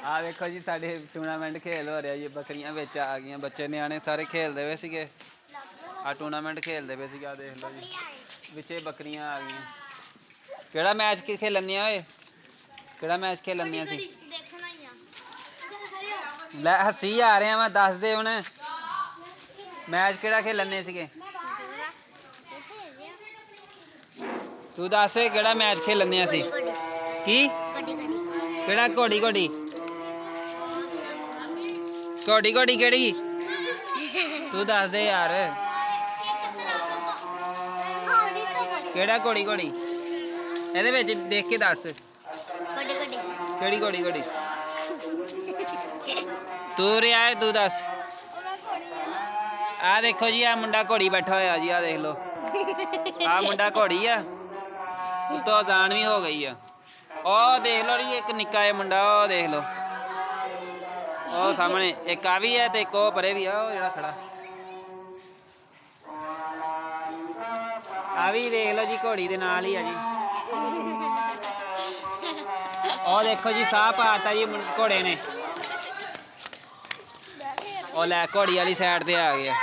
आ देखो जी साढ़े टूर्नामेंट खेल हो रहा जी बकरियां बिच आ गई बच्चे न्याणे सारे खेलते हुए सीगे आ टूर्नामेंट खेलते हुए सीगे देख लो जी बिचे बकरियां आ गई केड़ा मैच खेलन ओए केड़ा मैच खेलन सी लै हसी आ रहे हैं मैं दस दे हुण मैच केड़ा खेलन सीगे तू दस केड़ा मैच खेलन सी की केड़ा घोड़ी घोड़ी घोड़ी घोड़ी केड़ी तू दस दे यार केड़ा घोड़ी घोड़ी एदे विच देख के दस केड़ी घोड़ी घोड़ी तू रहा है तू दस आ देखो जी आ मुंडा घोड़ी बैठा होया जी आ देख लो आ मुंडा घोड़ी आ तो अजान भी हो गई है ओ देख लो जी एक निक्का जिहा मुंडा ओ देख लो ओ सामने एक आ भी है तो एक ओ परे भी है ओ जेड़ा खड़ा आ भी देख लो जी घोड़ी दे नाल ही है जी ओ देखो जी साह पाता जी घोड़े ने ओ लै घोड़ी वाली साइड ते आ गया